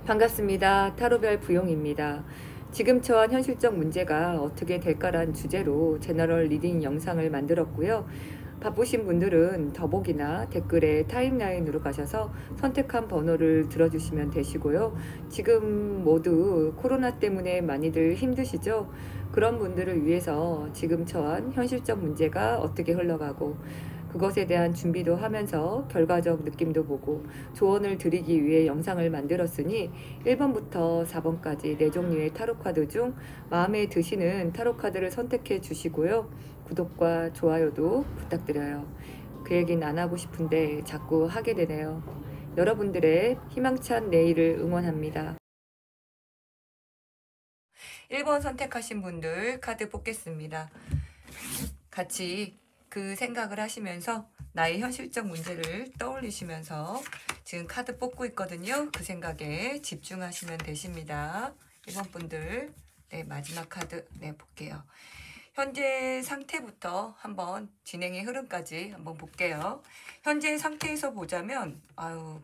반갑습니다. 타로별 부용입니다. 지금 처한 현실적 문제가 어떻게 될까란 주제로 제너럴 리딩 영상을 만들었고요. 바쁘신 분들은 더보기나 댓글에 타임라인으로 가셔서 선택한 번호를 들어주시면 되시고요. 지금 모두 코로나 때문에 많이들 힘드시죠? 그런 분들을 위해서 지금 처한 현실적 문제가 어떻게 흘러가고 그것에 대한 준비도 하면서 결과적 느낌도 보고 조언을 드리기 위해 영상을 만들었으니 1번부터 4번까지 4종류의 타로카드 중 마음에 드시는 타로카드를 선택해 주시고요. 구독과 좋아요도 부탁드려요. 그 얘기는 안 하고 싶은데 자꾸 하게 되네요. 여러분들의 희망찬 내일을 응원합니다. 1번 선택하신 분들 카드 뽑겠습니다. 같이 그 생각을 하시면서 나의 현실적 문제를 떠올리시면서 지금 카드 뽑고 있거든요. 그 생각에 집중하시면 되십니다. 1번 분들 마지막 카드 볼게요. 현재 상태부터 한번 진행의 흐름까지 한번 볼게요. 현재 상태에서 보자면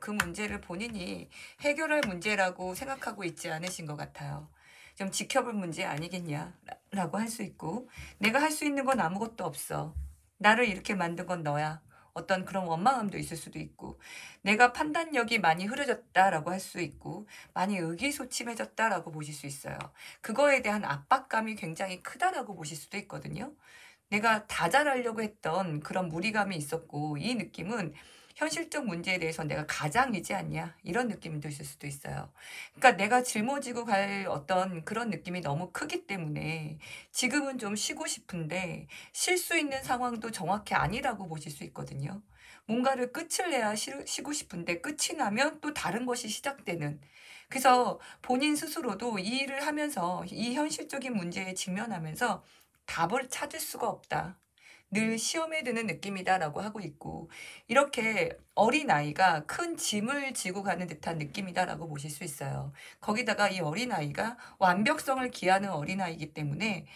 그 문제를 본인이 해결할 문제라고 생각하고 있지 않으신 것 같아요. 좀 지켜볼 문제 아니겠냐라고 할 수 있고, 내가 할 수 있는 건 아무것도 없어. 나를 이렇게 만든 건 너야. 어떤 그런 원망함도 있을 수도 있고, 내가 판단력이 많이 흐려졌다라고 할 수 있고, 많이 의기소침해졌다라고 보실 수 있어요. 그거에 대한 압박감이 굉장히 크다라고 보실 수도 있거든요. 내가 다 잘하려고 했던 그런 무리감이 있었고, 이 느낌은 현실적 문제에 대해서 내가 가장이지 않냐, 이런 느낌이 드실 수도 있어요. 그러니까 내가 짊어지고 갈 어떤 그런 느낌이 너무 크기 때문에 지금은 좀 쉬고 싶은데 쉴 수 있는 상황도 정확히 아니라고 보실 수 있거든요. 뭔가를 끝을 내야 쉬고 싶은데 끝이 나면 또 다른 것이 시작되는, 그래서 본인 스스로도 이 일을 하면서 이 현실적인 문제에 직면하면서 답을 찾을 수가 없다. 늘 시험에 드는 느낌이다라고 하고 있고, 이렇게 어린아이가 큰 짐을 지고 가는 듯한 느낌이다라고 보실 수 있어요. 거기다가 이 어린아이가 완벽성을 기하는 어린아이이기 때문에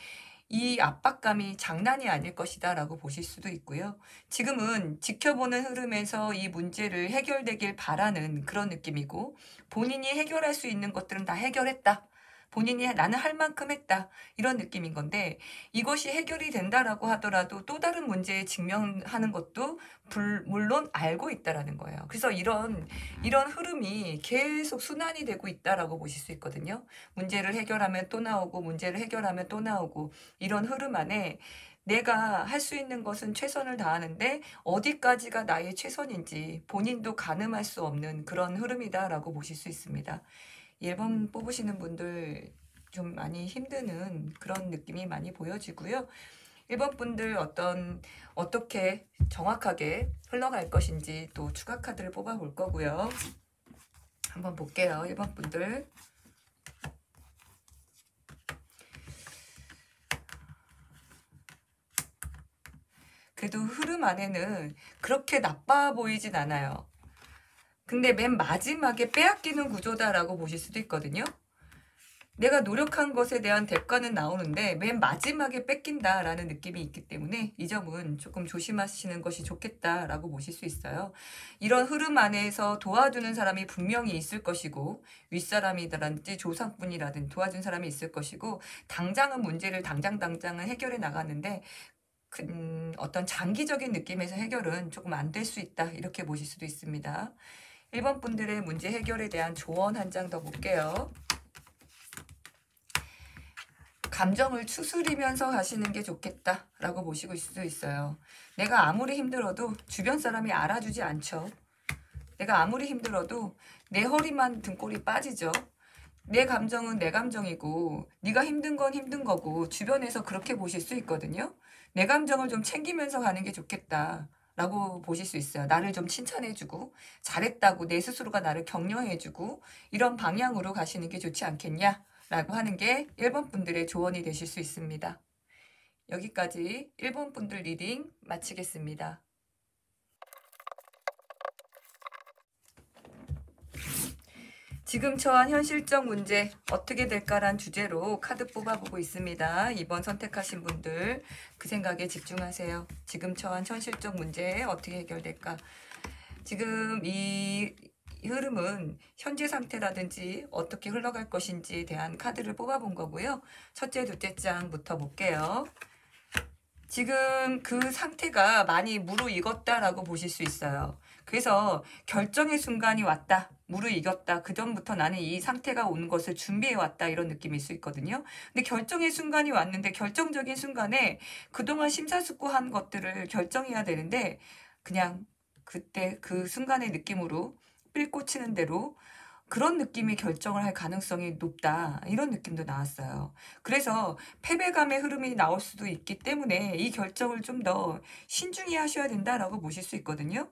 이 압박감이 장난이 아닐 것이다 라고 보실 수도 있고요. 지금은 지켜보는 흐름에서 이 문제를 해결되길 바라는 그런 느낌이고, 본인이 해결할 수 있는 것들은 다 해결했다. 본인이 나는 할 만큼 했다. 이런 느낌인 건데, 이것이 해결이 된다라고 하더라도 또 다른 문제에 직면하는 것도 물론 알고 있다라는 거예요. 그래서 이런 흐름이 계속 순환이 되고 있다라고 보실 수 있거든요. 문제를 해결하면 또 나오고, 문제를 해결하면 또 나오고, 이런 흐름 안에 내가 할 수 있는 것은 최선을 다하는데 어디까지가 나의 최선인지 본인도 가늠할 수 없는 그런 흐름이다라고 보실 수 있습니다. 1번 뽑으시는 분들 좀 많이 힘드는 그런 느낌이 많이 보여지고요. 1번 분들 어떻게 정확하게 흘러갈 것인지 또 추가 카드를 뽑아 볼 거고요. 한번 볼게요. 1번 분들. 그래도 흐름 안에는 그렇게 나빠 보이진 않아요. 근데 맨 마지막에 빼앗기는 구조다라고 보실 수도 있거든요. 내가 노력한 것에 대한 대가는 나오는데 맨 마지막에 뺏긴다라는 느낌이 있기 때문에 이 점은 조금 조심하시는 것이 좋겠다라고 보실 수 있어요. 이런 흐름 안에서 도와주는 사람이 분명히 있을 것이고, 윗사람이라든지 조상분이라든지 도와준 사람이 있을 것이고, 당장은 문제를 당장은 해결해 나가는데 어떤 장기적인 느낌에서 해결은 조금 안 될 수 있다, 이렇게 보실 수도 있습니다. 1번 분들의 문제 해결에 대한 조언 한 장 더 볼게요. 감정을 추스리면서 가시는 게 좋겠다라고 보시고 있을 수 있어요. 내가 아무리 힘들어도 주변 사람이 알아주지 않죠. 내가 아무리 힘들어도 내 허리만 등골이 빠지죠. 내 감정은 내 감정이고 네가 힘든 건 힘든 거고, 주변에서 그렇게 보실 수 있거든요. 내 감정을 좀 챙기면서 가는 게 좋겠다 라고 보실 수 있어요. 나를 좀 칭찬해주고 잘했다고 내 스스로가 나를 격려해주고, 이런 방향으로 가시는 게 좋지 않겠냐 라고 하는 게 1번 분들의 조언이 되실 수 있습니다. 여기까지 1번 분들 리딩 마치겠습니다. 지금 처한 현실적 문제 어떻게 될까란 주제로 카드 뽑아보고 있습니다. 2번 선택하신 분들 그 생각에 집중하세요. 지금 처한 현실적 문제 어떻게 해결될까? 지금 이 흐름은 현재 상태라든지 어떻게 흘러갈 것인지에 대한 카드를 뽑아본 거고요. 첫째, 둘째 장부터 볼게요. 지금 그 상태가 많이 무르익었다라고 보실 수 있어요. 그래서 결정의 순간이 왔다. 무르익었다. 그전부터 나는 이 상태가 오는 것을 준비해왔다. 이런 느낌일 수 있거든요. 근데 결정의 순간이 왔는데 결정적인 순간에 그동안 심사숙고한 것들을 결정해야 되는데 그냥 그때 그 순간의 느낌으로 삘 꽂히는 대로 그런 느낌의 결정을 할 가능성이 높다. 이런 느낌도 나왔어요. 그래서 패배감의 흐름이 나올 수도 있기 때문에 이 결정을 좀 더 신중히 하셔야 된다라고 보실 수 있거든요.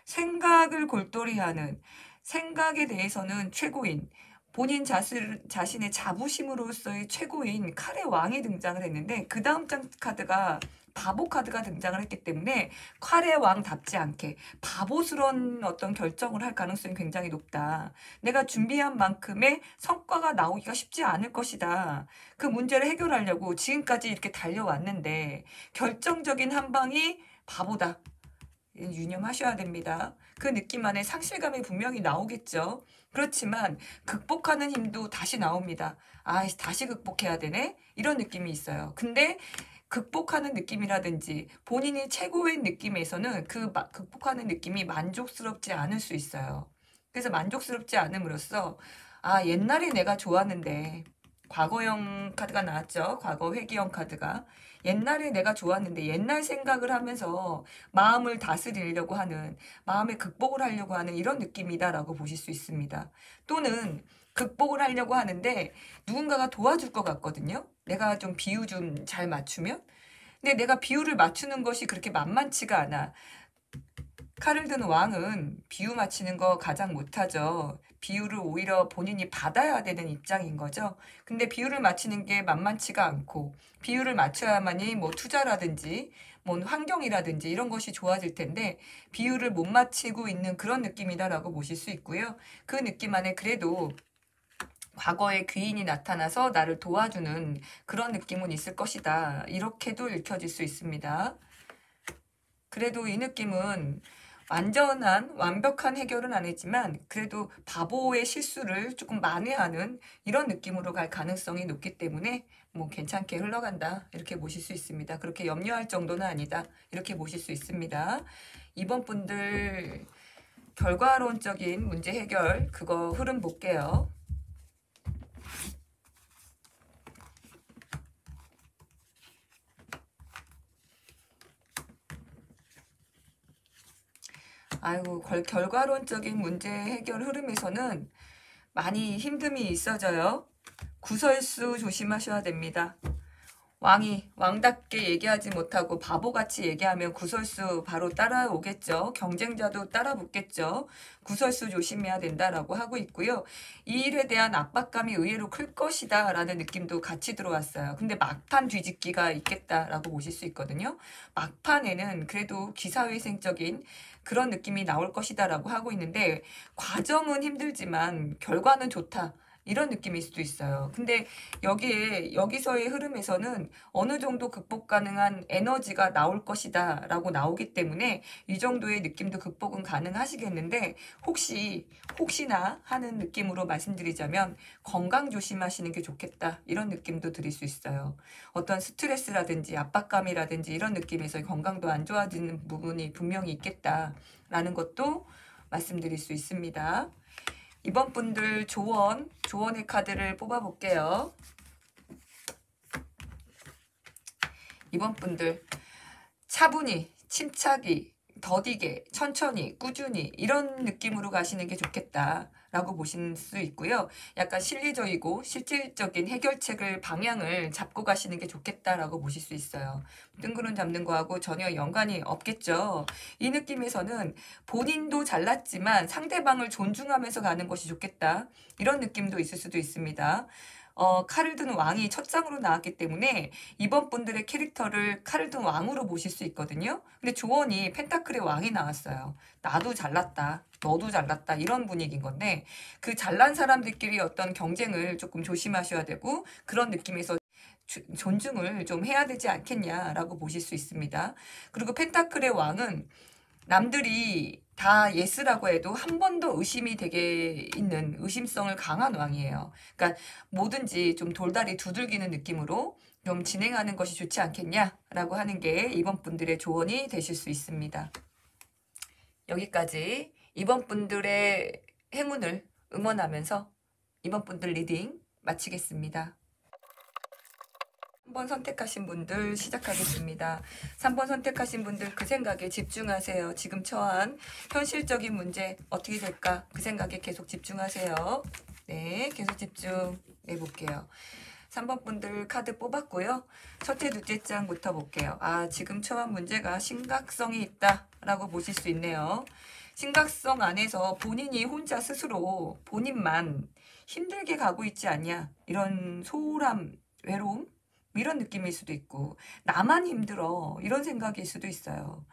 생각을 골똘히 하는, 생각에 대해서는 최고인, 본인 자신의 자부심으로서의 최고인 칼의 왕이 등장을 했는데 그 다음 장 카드가 바보 카드가 등장을 했기 때문에 칼의 왕답지 않게 바보스러운 어떤 결정을 할 가능성이 굉장히 높다. 내가 준비한 만큼의 성과가 나오기가 쉽지 않을 것이다. 그 문제를 해결하려고 지금까지 이렇게 달려왔는데 결정적인 한 방이 바보다. 유념하셔야 됩니다. 그 느낌 안에 상실감이 분명히 나오겠죠. 그렇지만 극복하는 힘도 다시 나옵니다. 아, 다시 극복해야 되네? 이런 느낌이 있어요. 근데 극복하는 느낌이라든지 본인이 최고의 느낌에서는 그 극복하는 느낌이 만족스럽지 않을 수 있어요. 그래서 만족스럽지 않음으로써 아, 옛날에 내가 좋았는데 과거형 카드가 나왔죠. 과거 회귀형 카드가. 옛날에 내가 좋았는데 옛날 생각을 하면서 마음을 다스리려고 하는, 마음의 극복을 하려고 하는 이런 느낌이다라고 보실 수 있습니다. 또는 극복을 하려고 하는데 누군가가 도와줄 것 같거든요. 내가 좀 비유 좀 잘 맞추면. 근데 내가 비유를 맞추는 것이 그렇게 만만치가 않아. 칼을 든 왕은 비유 맞히는 거 가장 못하죠. 비유를 오히려 본인이 받아야 되는 입장인 거죠. 근데 비유를 맞히는 게 만만치가 않고 비유를 맞춰야만이 뭐 투자라든지 뭐 환경이라든지 이런 것이 좋아질 텐데 비유를 못 맞히고 있는 그런 느낌이다라고 보실 수 있고요. 그 느낌 안에 그래도 과거에 귀인이 나타나서 나를 도와주는 그런 느낌은 있을 것이다. 이렇게도 읽혀질 수 있습니다. 그래도 이 느낌은 완벽한 해결은 아니지만 그래도 바보의 실수를 조금 만회하는 이런 느낌으로 갈 가능성이 높기 때문에 뭐 괜찮게 흘러간다 이렇게 보실 수 있습니다. 그렇게 염려할 정도는 아니다 이렇게 보실 수 있습니다. 이번 분들 결과론적인 문제 해결 그거 흐름 볼게요. 아이고, 결과론적인 문제 해결 흐름에서는 많이 힘듦이 있어져요. 구설수 조심하셔야 됩니다. 왕답게 얘기하지 못하고 바보같이 얘기하면 구설수 바로 따라오겠죠. 경쟁자도 따라붙겠죠. 구설수 조심해야 된다라고 하고 있고요. 이 일에 대한 압박감이 의외로 클 것이다 라는 느낌도 같이 들어왔어요. 근데 막판 뒤집기가 있겠다라고 보실 수 있거든요. 막판에는 그래도 기사회생적인 그런 느낌이 나올 것이다 라고 하고 있는데 과정은 힘들지만 결과는 좋다. 이런 느낌일 수도 있어요. 근데 여기서의 흐름에서는 어느 정도 극복 가능한 에너지가 나올 것이다 라고 나오기 때문에 이 정도의 느낌도 극복은 가능하시겠는데 혹시나 하는 느낌으로 말씀드리자면 건강 조심하시는 게 좋겠다 이런 느낌도 드릴 수 있어요. 어떤 스트레스라든지 압박감이라든지 이런 느낌에서 건강도 안 좋아지는 부분이 분명히 있겠다라는 것도 말씀드릴 수 있습니다. 이번 분들 조언의 카드를 뽑아볼게요. 이번 분들 차분히, 침착이, 더디게, 천천히, 꾸준히 이런 느낌으로 가시는 게 좋겠다라고 보실 수 있고요. 약간 실리적이고 실질적인 해결책을 방향을 잡고 가시는 게 좋겠다라고 보실 수 있어요. 뜬구름 잡는 거하고 전혀 연관이 없겠죠. 이 느낌에서는 본인도 잘났지만 상대방을 존중하면서 가는 것이 좋겠다. 이런 느낌도 있을 수도 있습니다. 칼을 든 왕이 첫 장으로 나왔기 때문에 이번 분들의 캐릭터를 칼을 든 왕으로 보실 수 있거든요. 근데 조언이 펜타클의 왕이 나왔어요. 나도 잘났다. 너도 잘났다. 이런 분위기인 건데 그 잘난 사람들끼리 어떤 경쟁을 조금 조심하셔야 되고 그런 느낌에서 존중을 좀 해야 되지 않겠냐라고 보실 수 있습니다. 그리고 펜타클의 왕은 남들이 다 예스라고 해도 한 번 더 의심이 되게 있는 의심성을 강한 왕이에요. 그러니까 뭐든지 좀 돌다리 두들기는 느낌으로 좀 진행하는 것이 좋지 않겠냐라고 하는 게 이번 분들의 조언이 되실 수 있습니다. 여기까지 이번 분들의 행운을 응원하면서 이번 분들 리딩 마치겠습니다. 3번 선택하신 분들 시작하겠습니다. 3번 선택하신 분들 그 생각에 집중하세요. 지금 처한 현실적인 문제 어떻게 될까? 그 생각에 계속 집중하세요. 네, 계속 집중해 볼게요. 3번 분들 카드 뽑았고요. 첫째, 둘째 장부터 볼게요. 아, 지금 처한 문제가 심각성이 있다라고 보실 수 있네요. 심각성 안에서 본인이 혼자 스스로 본인만 힘들게 가고 있지 않냐. 이런 소홀함, 외로움? 이런 느낌일 수도 있고 나만 힘들어 이런 생각일 수도 있어요.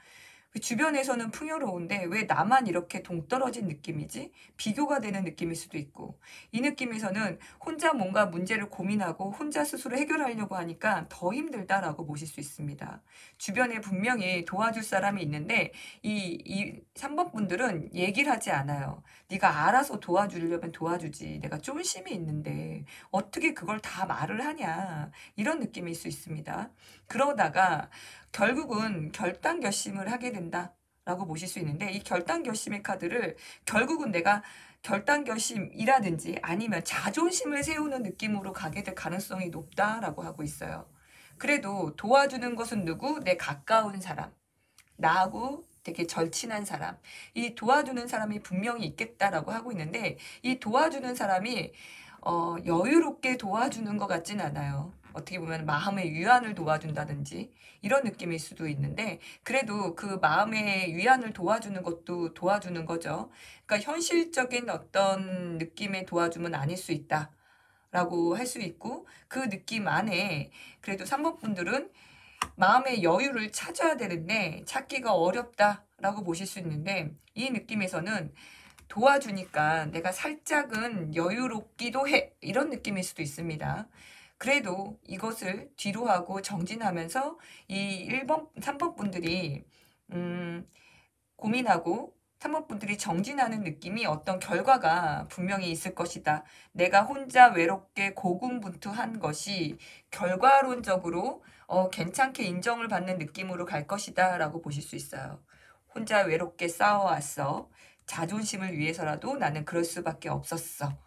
주변에서는 풍요로운데 왜 나만 이렇게 동떨어진 느낌이지? 비교가 되는 느낌일 수도 있고 이 느낌에서는 혼자 뭔가 문제를 고민하고 혼자 스스로 해결하려고 하니까 더 힘들다라고 보실 수 있습니다. 주변에 분명히 도와줄 사람이 있는데 이 3번 분들은 얘기를 하지 않아요. 네가 알아서 도와주려면 도와주지. 내가 쫀심이 있는데 어떻게 그걸 다 말을 하냐. 이런 느낌일 수 있습니다. 그러다가 결국은 결단결심을 하게 된다라고 보실 수 있는데 이 결단결심의 카드를 결국은 내가 결단결심이라든지 아니면 자존심을 세우는 느낌으로 가게 될 가능성이 높다라고 하고 있어요. 그래도 도와주는 것은 누구? 내 가까운 사람. 나하고 되게 절친한 사람. 이 도와주는 사람이 분명히 있겠다라고 하고 있는데 이 도와주는 사람이 여유롭게 도와주는 것 같진 않아요. 어떻게 보면 마음의 위안을 도와준다든지 이런 느낌일 수도 있는데 그래도 그 마음의 위안을 도와주는 것도 도와주는 거죠. 그러니까 현실적인 어떤 느낌의 도와줌은 아닐 수 있다. 라고 할 수 있고 그 느낌 안에 그래도 3번 분들은 마음의 여유를 찾아야 되는데 찾기가 어렵다라고 보실 수 있는데 이 느낌에서는 도와주니까 내가 살짝은 여유롭기도 해. 이런 느낌일 수도 있습니다. 그래도 이것을 뒤로 하고 정진하면서 이 1번, 3번 분들이 고민하고 3번 분들이 정진하는 느낌이 어떤 결과가 분명히 있을 것이다. 내가 혼자 외롭게 고군분투한 것이 결과론적으로 괜찮게 인정을 받는 느낌으로 갈 것이다 라고 보실 수 있어요. 혼자 외롭게 싸워왔어. 자존심을 위해서라도 나는 그럴 수밖에 없었어.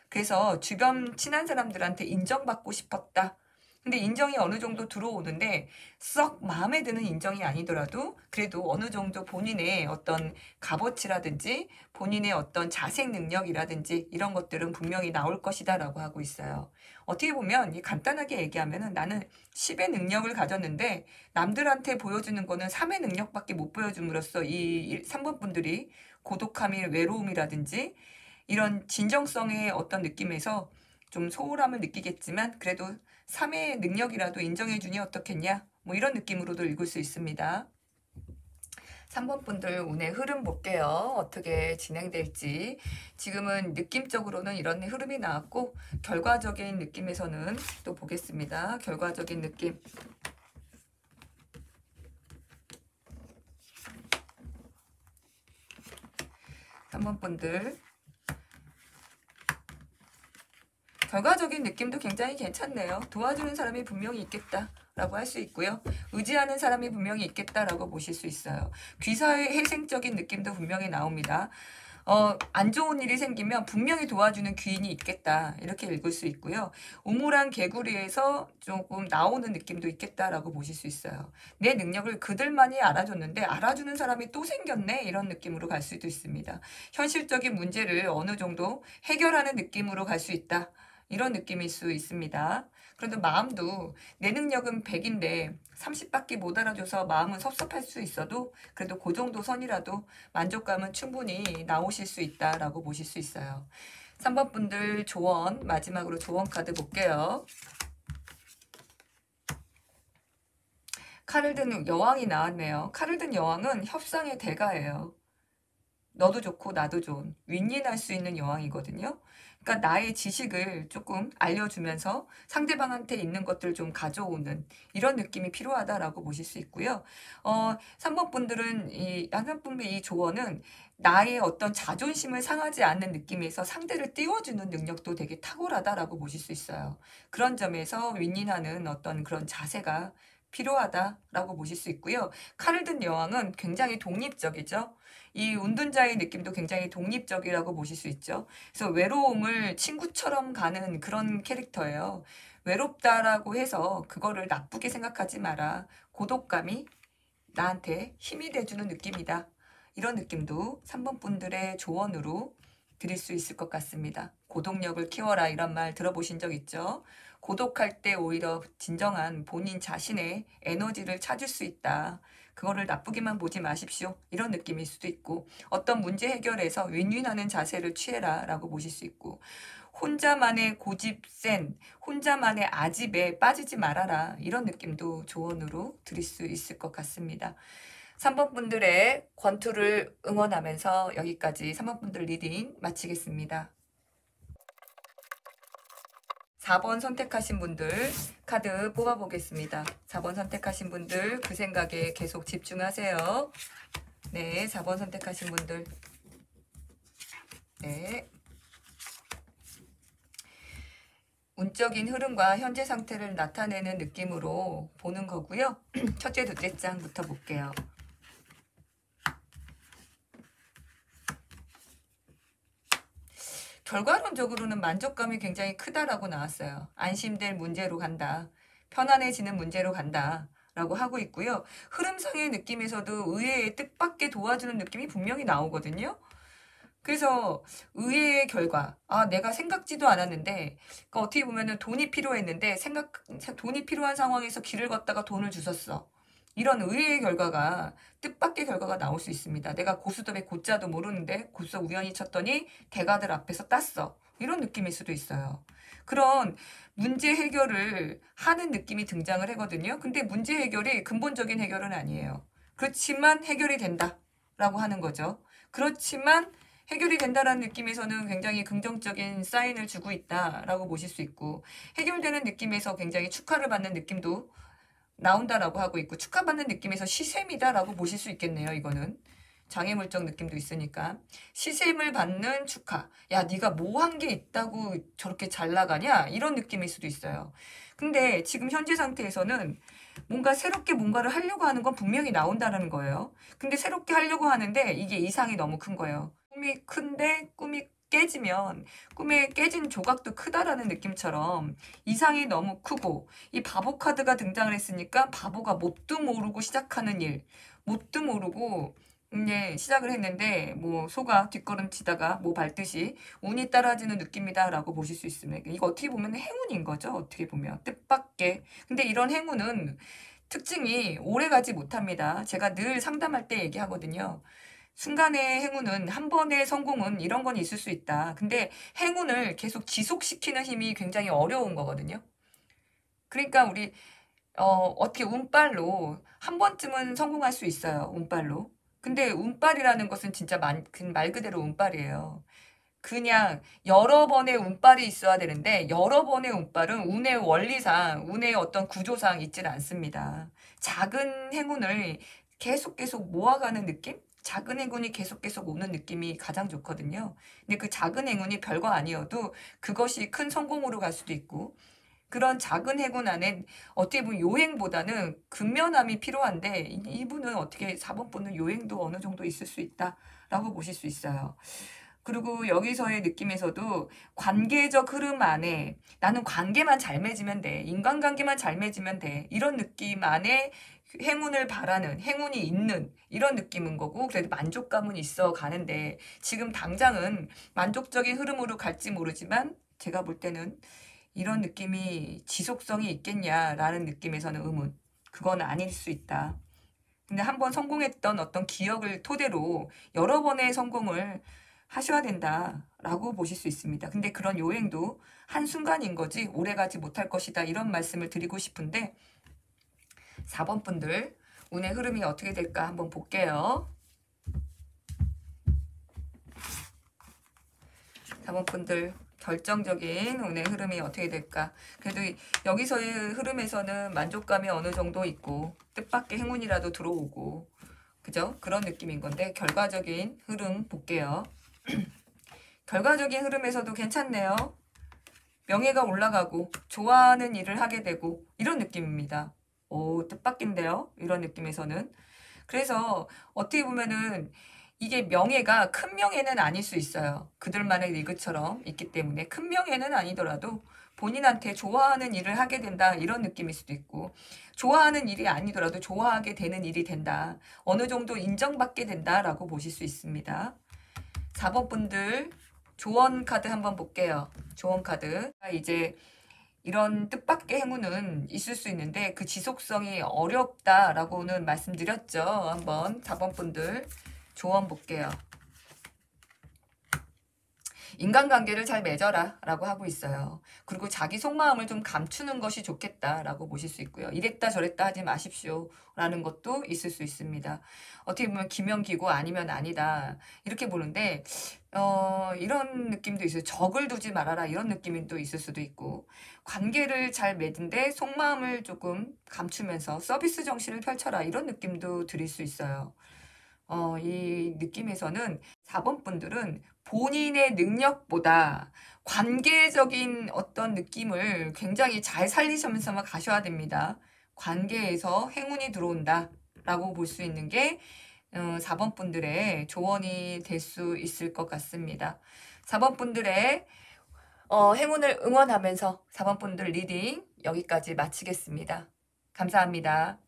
그래서 주변 친한 사람들한테 인정받고 싶었다. 근데 인정이 어느 정도 들어오는데 썩 마음에 드는 인정이 아니더라도 그래도 어느 정도 본인의 어떤 값어치라든지 본인의 어떤 자색 능력이라든지 이런 것들은 분명히 나올 것이다 라고 하고 있어요. 어떻게 보면 간단하게 얘기하면 나는 10의 능력을 가졌는데 남들한테 보여주는 거는 3의 능력밖에 못 보여줌으로써 이 3번 분들이 고독함이 외로움이라든지 이런 진정성의 어떤 느낌에서 좀 소홀함을 느끼겠지만 그래도 3의 능력이라도 인정해주니 어떻겠냐? 뭐 이런 느낌으로도 읽을 수 있습니다. 3번 분들 오늘 흐름 볼게요. 어떻게 진행될지. 지금은 느낌적으로는 이런 흐름이 나왔고 결과적인 느낌에서는 또 보겠습니다. 결과적인 느낌. 3번 분들 결과적인 느낌도 굉장히 괜찮네요. 도와주는 사람이 분명히 있겠다라고 할 수 있고요. 의지하는 사람이 분명히 있겠다라고 보실 수 있어요. 귀사의 해생적인 느낌도 분명히 나옵니다. 안 좋은 일이 생기면 분명히 도와주는 귀인이 있겠다. 이렇게 읽을 수 있고요. 우물한 개구리에서 조금 나오는 느낌도 있겠다라고 보실 수 있어요. 내 능력을 그들만이 알아줬는데 알아주는 사람이 또 생겼네. 이런 느낌으로 갈 수도 있습니다. 현실적인 문제를 어느 정도 해결하는 느낌으로 갈 수 있다. 이런 느낌일 수 있습니다. 그런데 마음도 내 능력은 100인데 30밖에 못 알아줘서 마음은 섭섭할 수 있어도 그래도 그 정도 선이라도 만족감은 충분히 나오실 수 있다라고 보실 수 있어요. 3번 분들 조언, 마지막으로 조언 카드 볼게요. 칼을 든 여왕이 나왔네요. 칼을 든 여왕은 협상의 대가예요. 너도 좋고 나도 좋은 윈윈할 수 있는 여왕이거든요. 그러니까 나의 지식을 조금 알려주면서 상대방한테 있는 것들을 좀 가져오는 이런 느낌이 필요하다라고 보실 수 있고요. 3번 분들은 이 3번의 이 조언은 나의 어떤 자존심을 상하지 않는 느낌에서 상대를 띄워주는 능력도 되게 탁월하다라고 보실 수 있어요. 그런 점에서 윈윈하는 어떤 그런 자세가 필요하다라고 보실 수 있고요. 칼을 든 여왕은 굉장히 독립적이죠. 이 운둔자의 느낌도 굉장히 독립적이라고 보실 수 있죠. 그래서 외로움을 친구처럼 가는 그런 캐릭터예요. 외롭다라고 해서 그거를 나쁘게 생각하지 마라. 고독감이 나한테 힘이 돼주는 느낌이다. 이런 느낌도 3번 분들의 조언으로 드릴 수 있을 것 같습니다. 고독력을 키워라 이런 말 들어보신 적 있죠? 고독할 때 오히려 진정한 본인 자신의 에너지를 찾을 수 있다. 그거를 나쁘게만 보지 마십시오. 이런 느낌일 수도 있고 어떤 문제 해결에서 윈윈하는 자세를 취해라 라고 보실 수 있고 혼자만의 고집 센 혼자만의 아집에 빠지지 말아라 이런 느낌도 조언으로 드릴 수 있을 것 같습니다. 3번 분들의 권투를 응원하면서 여기까지 3번 분들 리딩 마치겠습니다. 4번 선택하신 분들 카드 뽑아보겠습니다. 4번 선택하신 분들 그 생각에 계속 집중하세요. 네, 4번 선택하신 분들. 네. 운적인 흐름과 현재 상태를 나타내는 느낌으로 보는 거고요. 첫째, 둘째 장부터 볼게요. 결과론적으로는 만족감이 굉장히 크다라고 나왔어요. 안심될 문제로 간다. 편안해지는 문제로 간다. 라고 하고 있고요. 흐름상의 느낌에서도 의외의 뜻밖의 도와주는 느낌이 분명히 나오거든요. 그래서 의외의 결과, 내가 생각지도 않았는데, 그러니까 어떻게 보면은 돈이 필요했는데, 돈이 필요한 상황에서 길을 걷다가 돈을 주웠어. 이런 의외의 결과가, 뜻밖의 결과가 나올 수 있습니다. 내가 고수톱의 고자도 모르는데, 고수 우연히 쳤더니 대가들 앞에서 땄어. 이런 느낌일 수도 있어요. 그런 문제 해결을 하는 느낌이 등장을 하거든요. 근데 문제 해결이 근본적인 해결은 아니에요. 그렇지만 해결이 된다. 라고 하는 거죠. 그렇지만 해결이 된다라는 느낌에서는 굉장히 긍정적인 사인을 주고 있다라고 보실 수 있고 해결되는 느낌에서 굉장히 축하를 받는 느낌도 나온다라고 하고 있고 축하받는 느낌에서 시샘이다라고 보실 수 있겠네요. 이거는 장애물적 느낌도 있으니까 시샘을 받는 축하. 야, 네가 뭐 한 게 있다고 저렇게 잘 나가냐? 이런 느낌일 수도 있어요. 근데 지금 현재 상태에서는 뭔가 새롭게 뭔가를 하려고 하는 건 분명히 나온다는 거예요. 근데 새롭게 하려고 하는데 이게 이상이 너무 큰 거예요. 꿈이 큰데 꿈이 깨지면 꿈에 깨진 조각도 크다라는 느낌처럼 이상이 너무 크고 이 바보 카드가 등장을 했으니까 바보가 뭣도 모르고 시작하는 일 뭣도 모르고 이제 시작을 했는데 뭐 소가 뒷걸음치다가 뭐 밟듯이 운이 따라지는 느낌이다라고 보실 수 있습니다. 이거 어떻게 보면 행운인 거죠. 어떻게 보면 뜻밖의. 근데 이런 행운은 특징이 오래가지 못합니다. 제가 늘 상담할 때 얘기하거든요. 순간의 행운은 한 번의 성공은 이런 건 있을 수 있다. 근데 행운을 계속 지속시키는 힘이 굉장히 어려운 거거든요. 그러니까 우리 어떻게 운빨로 한 번쯤은 성공할 수 있어요. 운빨로. 근데 운빨이라는 것은 진짜 말 그대로 운빨이에요. 그냥 여러 번의 운빨이 있어야 되는데 여러 번의 운빨은 운의 원리상, 운의 어떤 구조상 있지는 않습니다. 작은 행운을 계속 모아가는 느낌? 작은 행운이 계속 오는 느낌이 가장 좋거든요. 근데 그 작은 행운이 별거 아니어도 그것이 큰 성공으로 갈 수도 있고 그런 작은 행운 안에 어떻게 보면 요행보다는 근면함이 필요한데 이분은 어떻게 4번 분은 요행도 어느 정도 있을 수 있다라고 보실 수 있어요. 그리고 여기서의 느낌에서도 관계적 흐름 안에 나는 관계만 잘 맺으면 돼. 인간관계만 잘 맺으면 돼. 이런 느낌 안에 행운을 바라는, 행운이 있는 이런 느낌인 거고 그래도 만족감은 있어 가는데 지금 당장은 만족적인 흐름으로 갈지 모르지만 제가 볼 때는 이런 느낌이 지속성이 있겠냐라는 느낌에서는 의문. 그건 아닐 수 있다. 근데 한번 성공했던 어떤 기억을 토대로 여러 번의 성공을 하셔야 된다라고 보실 수 있습니다. 근데 그런 요행도 한순간인 거지 오래가지 못할 것이다 이런 말씀을 드리고 싶은데 4번 분들 운의 흐름이 어떻게 될까 한번 볼게요. 4번 분들 결정적인 운의 흐름이 어떻게 될까? 그래도 여기서의 흐름에서는 만족감이 어느 정도 있고 뜻밖의 행운이라도 들어오고 그죠? 그런 느낌인 건데 결과적인 흐름 볼게요. 결과적인 흐름에서도 괜찮네요. 명예가 올라가고 좋아하는 일을 하게 되고 이런 느낌입니다. 오, 뜻밖인데요. 이런 느낌에서는. 그래서 어떻게 보면은 이게 명예가 큰 명예는 아닐 수 있어요. 그들만의 리그처럼 있기 때문에 큰 명예는 아니더라도 본인한테 좋아하는 일을 하게 된다 이런 느낌일 수도 있고 좋아하는 일이 아니더라도 좋아하게 되는 일이 된다. 어느 정도 인정받게 된다라고 보실 수 있습니다. 4번 분들 조언 카드 한번 볼게요. 조언 카드. 이제 이런 뜻밖의 행운은 있을 수 있는데 그 지속성이 어렵다라고는 말씀드렸죠. 한번 4번 분들 조언 볼게요. 인간관계를 잘 맺어라 라고 하고 있어요. 그리고 자기 속마음을 좀 감추는 것이 좋겠다라고 보실 수 있고요. 이랬다 저랬다 하지 마십시오 라는 것도 있을 수 있습니다. 어떻게 보면 기면기고 아니면 아니다 이렇게 보는데 이런 느낌도 있어요. 적을 두지 말아라 이런 느낌이 또 있을 수도 있고 관계를 잘 맺은데 속마음을 조금 감추면서 서비스 정신을 펼쳐라 이런 느낌도 드릴 수 있어요. 이 느낌에서는 4번 분들은 본인의 능력보다 관계적인 어떤 느낌을 굉장히 잘 살리시면서만 가셔야 됩니다. 관계에서 행운이 들어온다 라고 볼 수 있는 게 4번 분들의 조언이 될 수 있을 것 같습니다. 4번 분들의 행운을 응원하면서 4번 분들 리딩 여기까지 마치겠습니다. 감사합니다.